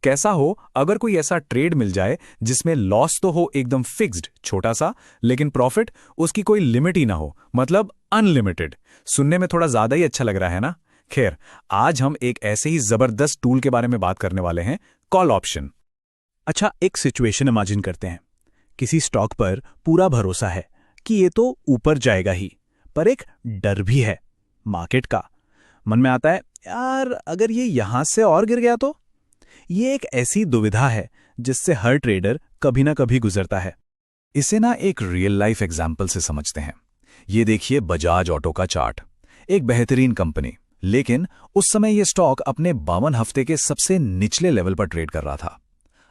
कैसा हो अगर कोई ऐसा ट्रेड मिल जाए जिसमें लॉस तो हो एकदम फिक्स्ड छोटा सा, लेकिन प्रॉफिट उसकी कोई लिमिट ही ना हो, मतलब अनलिमिटेड। सुनने में थोड़ा ज्यादा ही अच्छा लग रहा है ना। खैर, आज हम एक ऐसे ही जबरदस्त टूल के बारे में बात करने वाले हैं, कॉल ऑप्शन। अच्छा, एक सिचुएशन इमेजिन करते हैं। किसी स्टॉक पर पूरा भरोसा है कि ये तो ऊपर जाएगा ही, पर एक डर भी है मार्केट का। मन में आता है, यार अगर ये यहां से और गिर गया तो। ये एक ऐसी दुविधा है जिससे हर ट्रेडर कभी ना कभी गुजरता है। इसे ना एक रियल लाइफ एग्जाम्पल से समझते हैं। ये देखिए बजाज ऑटो का चार्ट, एक बेहतरीन कंपनी, लेकिन उस समय ये स्टॉक अपने 52 हफ्ते के सबसे निचले लेवल पर ट्रेड कर रहा था।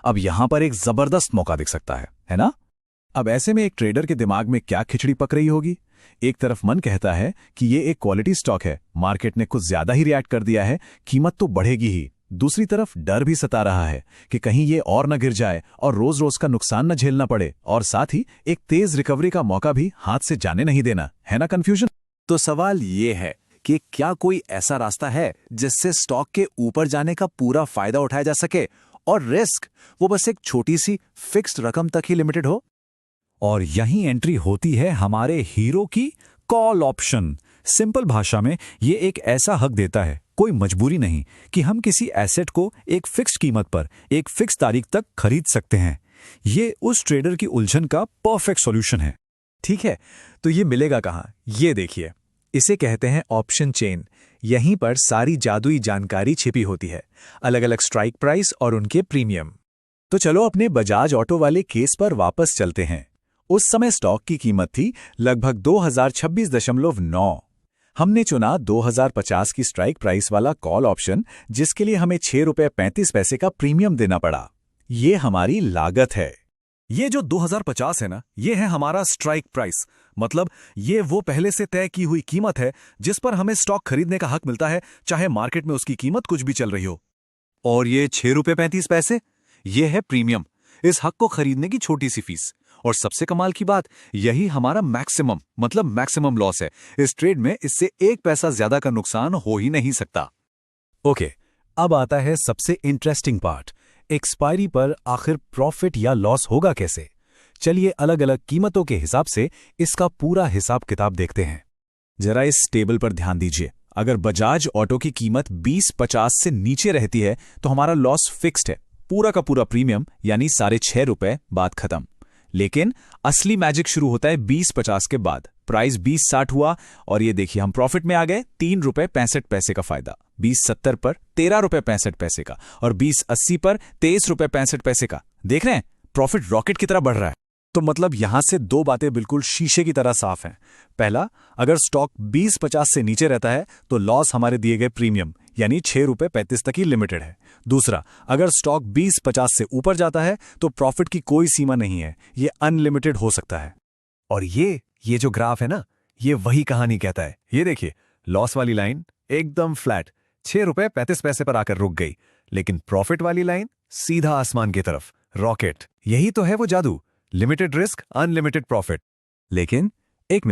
अब यहां पर एक जबरदस्त मौका दिख सकता है ना। अब ऐसे में एक ट्रेडर के दिमाग में क्या खिचड़ी पक रही होगी। एक तरफ मन कहता है कि ये एक क्वालिटी स्टॉक है, मार्केट ने कुछ ज्यादा ही रिएक्ट कर दिया है, कीमत तो बढ़ेगी ही। दूसरी तरफ डर भी सता रहा है कि कहीं ये और न गिर जाए और रोज रोज का नुकसान न झेलना पड़े, और साथ ही एक तेज रिकवरी का मौका भी हाथ से जाने नहीं देना, है ना कंफ्यूजन। तो सवाल ये है कि क्या कोई ऐसा रास्ता है जिससे स्टॉक के ऊपर जाने का पूरा फायदा उठाया जा सके और रिस्क वो बस एक छोटी सी फिक्स्ड रकम तक ही लिमिटेड हो। और यही एंट्री होती है हमारे हीरो की, कॉल ऑप्शन। सिंपल भाषा में ये एक ऐसा हक देता है, कोई मजबूरी नहीं, कि हम किसी एसेट को एक फिक्स्ड कीमत पर एक फिक्स तारीख तक खरीद सकते हैं। ये उस ट्रेडर की उलझन का परफेक्ट सॉल्यूशन है। ठीक है, तो ये मिलेगा कहां? ये देखिए, इसे कहते हैं ऑप्शन चेन। यहीं पर सारी जादुई जानकारी छिपी होती है, अलग अलग स्ट्राइक प्राइस और उनके प्रीमियम। तो चलो अपने बजाज ऑटो वाले केस पर वापस चलते हैं। उस समय स्टॉक की कीमत थी लगभग 2026.9। हमने चुना 2050 की स्ट्राइक प्राइस वाला कॉल ऑप्शन, जिसके लिए हमें ₹6.35 का प्रीमियम देना पड़ा। ये हमारी लागत है। ये जो 2050 है ना, ये है हमारा स्ट्राइक प्राइस। मतलब ये वो पहले से तय की हुई कीमत है जिस पर हमें स्टॉक खरीदने का हक मिलता है, चाहे मार्केट में उसकी कीमत कुछ भी चल रही हो। और ये ₹6.35, ये है प्रीमियम, इस हक को खरीदने की छोटी सी फीस। और सबसे कमाल की बात, यही हमारा मैक्सिमम, मतलब मैक्सिमम लॉस है। इस ट्रेड में इससे 1 पैसा ज्यादा का नुकसान हो ही नहीं सकता। ओके, अब आता है सबसे इंटरेस्टिंग पार्ट। एक्सपायरी पर आखिर प्रॉफिट या लॉस होगा कैसे? चलिए अलग अलग कीमतों के हिसाब से इसका पूरा हिसाब किताब देखते हैं। जरा इस टेबल पर ध्यान दीजिए। अगर बजाज ऑटो की कीमत 20.50 से नीचे रहती है तो हमारा लॉस फिक्स्ड है, पूरा का पूरा प्रीमियम यानी ₹6.5, बात खत्म। लेकिन असली मैजिक शुरू होता है 20.50 के बाद। प्राइस 20.60 हुआ और ये देखिए हम प्रॉफिट में आ गए, ₹3.65 का फायदा। 20.70 पर ₹13.65 का, और 20.80 पर ₹23.65 का। देख रहे हैं, प्रॉफिट रॉकेट की तरह बढ़ रहा है। तो मतलब यहां से दो बातें बिल्कुल शीशे की तरह साफ हैं। पहला, अगर स्टॉक 20.50 से नीचे रहता है तो लॉस हमारे दिए गए प्रीमियम यानी ₹6.35 तक ही लिमिटेड है। दूसरा, अगर स्टॉक 20.50 से ऊपर जाता है तो प्रॉफिट की कोई सीमा नहीं है, ये अनलिमिटेड हो सकता है। और ये जो ग्राफ है ना, ये वही कहानी कहता है। ये देखिए, लॉस वाली लाइन एकदम फ्लैट ₹6.35 पर आकर रुक गई, लेकिन प्रॉफिट वाली लाइन सीधा आसमान की तरफ, रॉकेट। यही तो है वो जादू, लिमिटेड रिस्क अनलिमिटेड प्रॉफिट। लेकिन एक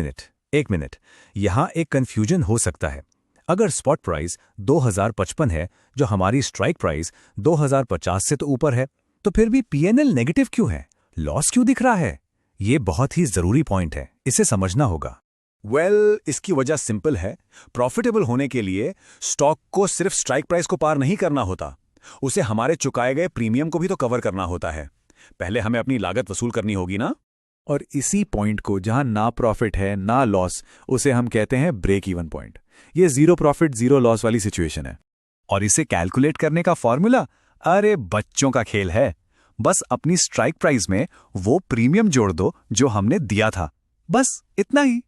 मिनट, यहां एक कंफ्यूजन हो सकता है। अगर स्पॉट प्राइस 2055 है, जो हमारी स्ट्राइक प्राइस 2050 से तो ऊपर है, तो फिर भी पीएनएल नेगेटिव क्यों है? लॉस क्यों दिख रहा है? ये बहुत ही जरूरी पॉइंट है, इसे समझना होगा। इसकी वजह सिंपल है। प्रॉफिटेबल होने के लिए स्टॉक को सिर्फ स्ट्राइक प्राइस को पार नहीं करना होता, उसे हमारे चुकाए गए प्रीमियम को भी तो कवर करना होता है। पहले हमें अपनी लागत वसूल करनी होगी ना। और इसी पॉइंट को, जहां ना प्रॉफिट है ना लॉस, उसे हम कहते हैं ब्रेक इवन पॉइंट। ये जीरो प्रॉफिट जीरो लॉस वाली सिचुएशन है। और इसे कैलकुलेट करने का फॉर्मूला, अरे बच्चों का खेल है। बस अपनी स्ट्राइक प्राइस में वो प्रीमियम जोड़ दो जो हमने दिया था, बस इतना ही।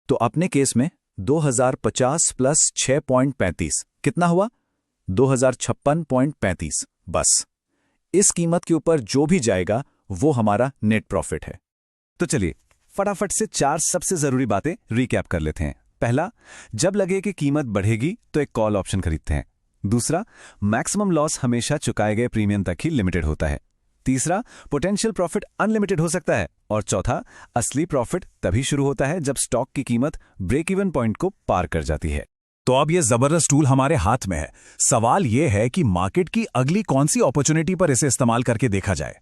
तो अपने केस में 2050 प्लस 6.35 कितना हुआ? 2056.35। बस इस कीमत के ऊपर जो भी जाएगा वो हमारा नेट प्रॉफिट है। तो चलिए फटाफट से 4 सबसे जरूरी बातें रिकैप कर लेते हैं। पहला, जब लगे कि कीमत बढ़ेगी तो एक कॉल ऑप्शन खरीदते हैं। दूसरा, मैक्सिमम लॉस हमेशा चुकाए गए प्रीमियम तक ही लिमिटेड होता है। तीसरा, पोटेंशियल प्रॉफिट अनलिमिटेड हो सकता है। और चौथा, असली प्रॉफिट तभी शुरू होता है जब स्टॉक की कीमत ब्रेक इवन पॉइंट को पार कर जाती है। तो अब ये जबरदस्त टूल हमारे हाथ में है। सवाल ये है कि मार्केट की अगली कौन सी अपॉर्चुनिटी पर इसे इस्तेमाल करके देखा जाए।